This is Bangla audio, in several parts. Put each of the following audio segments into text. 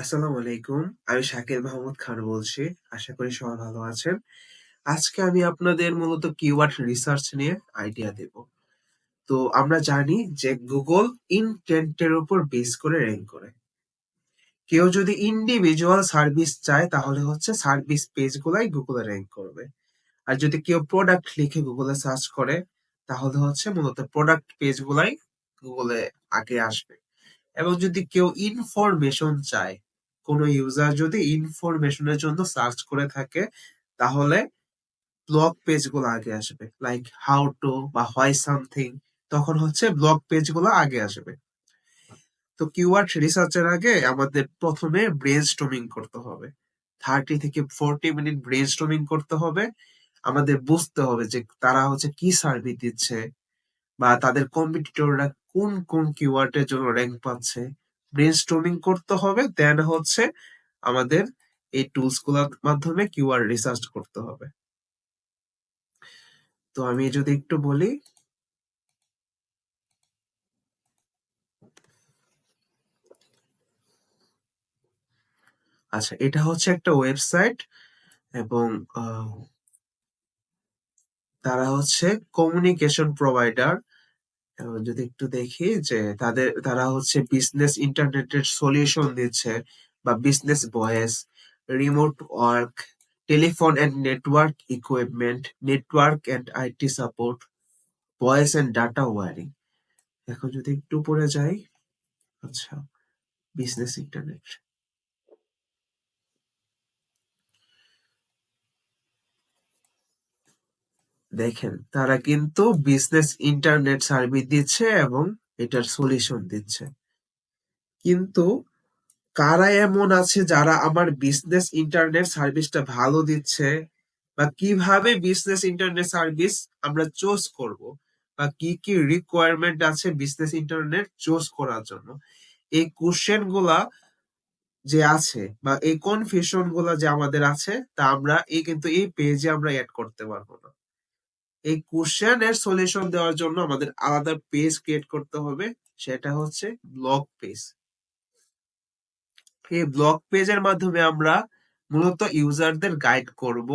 আসসালামু আলাইকুম। আমি শাকিল মাহমুদ খান বলছি। আশা করি সবাই ভালো আছেন। আজকে আমি আপনাদের মূলত কিওয়ার্ড রিসার্চ নিয়ে আইডিয়া দেব। তো আমরা জানি যে গুগল ইনটেন্ট এর উপর বেস করে র‍্যাংক করে। কেউ যদি ইন্ডিভিজুয়াল সার্ভিস চায় তাহলে হচ্ছে সার্ভিস পেজ গুলাই গুগলে র‍্যাংক করবে। আর যদি কেউ প্রোডাক্ট লিখে গুগলে সার্চ করে তাহলে হচ্ছে মূলত প্রোডাক্ট পেজ গুলাই গুগলে আগে আসবে। এবং যদি কেউ ইনফরমেশন চায়, কোনো ইউজার যদি ইনফরমেশনের জন্য সার্চ করে থাকে তাহলে ব্লগ পেজ গুলো আগে আসবে, লাইক হাউ টু বা হোয়াই সামথিং, তখন হচ্ছে ব্লগ পেজ গুলো আগে আসবে। তো কিওয়ার্ড রিসার্চের আগে আমাদের প্রথমে ব্রেনস্টর্মিং করতে হবে। 30 থেকে 40 মিনিট ব্রেনস্টর্মিং করতে হবে। আমাদের বুঝতে হবে যে তারা হচ্ছে কি সার্ভিস দিচ্ছে বা তাদের কম্পিটিটররা কোন কোন কিওয়ার্ডের জন্য র‍্যাংক পাচ্ছে। ব্রেনস্টর্মিং করতে হবে, দেন হচ্ছে আমাদের এই টুলস গুলোর মাধ্যমে কিওয়ার্ড রিসার্চ করতে হবে। তো আমি যদি একটু বলি, আচ্ছা এটা হচ্ছে একটা ওয়েবসাইট এবং তারা হচ্ছে কমিউনিকেশন প্রোভাইডার। যদি একটু দেখি যে তারা হচ্ছে বিজনেস ইন্টারনেটের সলিউশন দিচ্ছে, বা business voice, remote work, telephone and network equipment, network and IT support, voice and data wiring. এখন যদি একটু পরে যাই, আচ্ছা বিজনেস ইন্টারনেট, দেখেন তারা কিন্তু বিজনেস ইন্টারনেট সার্ভিস দিচ্ছে এবং এটার সলিউশন দিচ্ছে। কিন্তু কারা এমন আছে যারা আমার বিজনেস ইন্টারনেট সার্ভিসটা ভালো দিচ্ছে, বা কিভাবে বিজনেস ইন্টারনেট সার্ভিস আমরা চুজ করব, বা কি কি রিকোয়ারমেন্ট আছে বিজনেস ইন্টারনেট চুজ করার জন্য, এই কোশ্চেন গুলা যে আছে বা এই কনফিউশন গুলা যে আমাদের আছে, তা আমরা এই পেজে আমরা অ্যাড করতে পারবো না। এই কোশ্চেন এর সলিউশন দেওয়ার জন্য আমাদের আলাদা পেজ ক্রিয়েট করতে হবে, সেটা হচ্ছে ব্লগ পেজ। এই ব্লগ পেজের মাধ্যমে আমরা মূলত ইউজারদের গাইড করব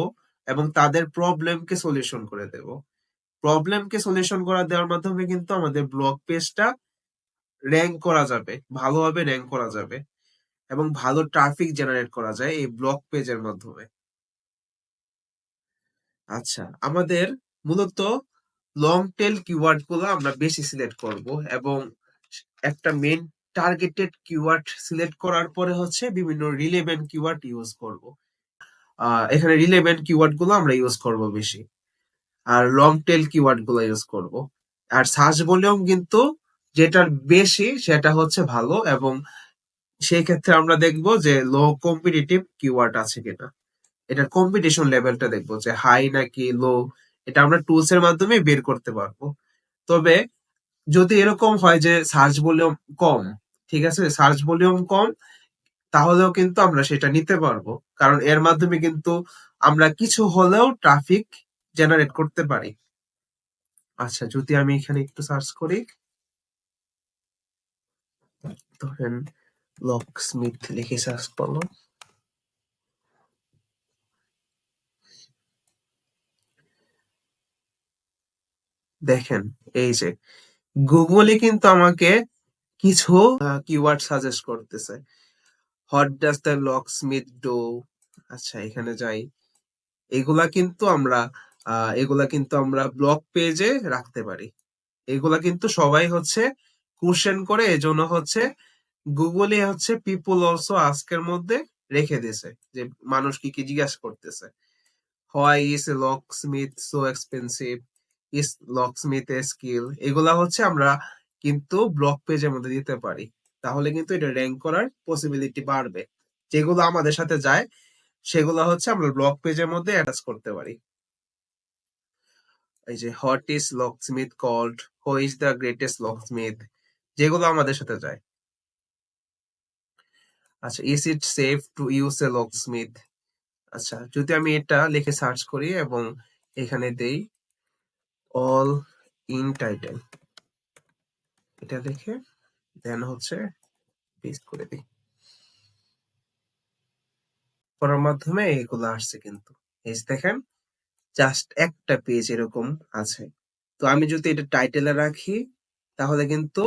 এবং তাদের প্রবলেমকে সলিউশন করে দেব। প্রবলেমকে সলিউশন করা দেওয়ার মাধ্যমে কিন্তু আমাদের ব্লগ পেজটা র‍্যাংক করা যাবে, ভালোভাবে র‍্যাংক করা যাবে এবং ভালো ট্রাফিক জেনারেট করা যায় এই ব্লগ পেজের মাধ্যমে। আচ্ছা, আমাদের মূলত লং টেল কিওয়ার্ড গুলো আমরা বেশি সিলেক্ট করব এবং একটা মেইন টার্গেটেড কিওয়ার্ড সিলেক্ট করার পরে হচ্ছে বিভিন্ন রিলেভেন্ট কিওয়ার্ড ইউজ করব। এখানে রিলেভেন্ট কিওয়ার্ড গুলো আমরা ইউজ করব বেশি, আর লং টেল কিওয়ার্ড গুলো ইউজ করব। আর সার্চ ভলিউম কিন্তু যেটার বেশি সেটা হচ্ছে ভালো, এবং সেই ক্ষেত্রে আমরা দেখব যে লো কম্পিটিটিভ কিওয়ার্ড আছে কিনা, এটার কম্পিটিশন লেভেলটা দেখবো যে হাই নাকি লো। এটা আমরা টুলস এর মাধ্যমে বের করতে পারবো। তবে যদি এরকম হয় যে সার্চ ভলিউম কম, ঠিক আছে, সার্চ ভলিউম কম, তাহলেও কিন্তু আমরা সেটা নিতে পারবো, কারণ এর মাধ্যমে কিন্তু আমরা কিছু হলেও ট্রাফিক জেনারেট করতে পারি। আচ্ছা, যদি আমি এখানে একটু সার্চ করি, ধরেন লক স্মিথ লিখে সার্চ করলাম, দেখেন এই যে গুগলে কিন্তু আমাকে কিছু কিওয়ার্ড সাজেস্ট করতেছে। What does the lock Smith do. আচ্ছা এখানে যাই, এগুলা কিন্তু আমরা ব্লগ পেজে রাখতে পারি। এগুলা কিন্তু সবাই হচ্ছে কোশ্চেন করে, এজন্য হচ্ছে গুগলে হচ্ছে পিপল অলসো আস্কের মধ্যে রেখে দিয়েছে যে মানুষ কি কি জিজ্ঞাসা করতেছে। Why is a lock Smith so expensive, is lock Smith A skill, এগুলা হচ্ছে আমরা কিন্তু ব্লগ পেজের মধ্যে দিতে পারি। তাহলে কিন্তু এটা র্যাঙ্ক করার পসিবিলিটি বাড়বে। যেগুলো আমাদের সাথে যায় সেগুলো হচ্ছে আমরা ব্লগ পেজের মধ্যে অ্যাটাচ করতে পারি। এই যে what is locksmith called, who is the greatest locksmith, যেগুলো আমাদের সাথে যায়। আচ্ছা, is it safe to use a locksmith. আচ্ছা, যদি আমি এটা লিখে সার্চ করি এবং এখানে দেই অল ইন টাইটেল, এটা লিখে দেন হচ্ছে পেস্ট করে দিই। করার মাধ্যমে এগুলো আসছে কিন্তু। এই যে দেখেন জাস্ট একটা পেজ এরকম আছে। তো আমি যদি এটা টাইটেলে রাখি তাহলে কিন্তু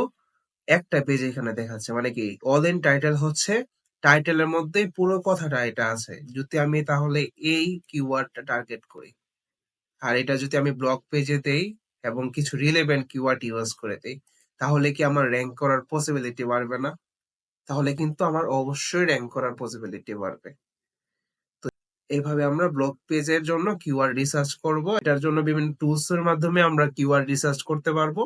একটা পেজ এখানে দেখাচ্ছে। মানে কি অল ইন টাইটেল হচ্ছে টাইটেলের মধ্যেই পুরো কথাটা এটা আছে। যদি আমি তাহলে এই কিওয়ার্ডটা টার্গেট করি আর এটা যদি আমি ব্লগ পেজে দেই এবং কিছু রিলেভেন্ট কিওয়ার্ড ইউজ করে দেই তাহলে কি আমার র‍্যাংক করার পসিবিলিটি বাড়বে না? তাহলে কিন্তু আমার অবশ্যই র‍্যাংক করার পসিবিলিটি বাড়বে। এইভাবে আমরা ব্লগ পেজের জন্য কিওয়ার্ড রিসার্চ করব। এটার জন্য বিভিন্ন টুলস এর মাধ্যমে আমরা কিওয়ার্ড রিসার্চ করতে পারবো।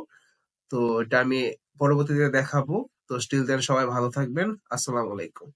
তো এটা আমি পরবর্তীতে দেখাবো। তো স্টিল দেন সবাই ভালো থাকবেন। আসসালামু আলাইকুম।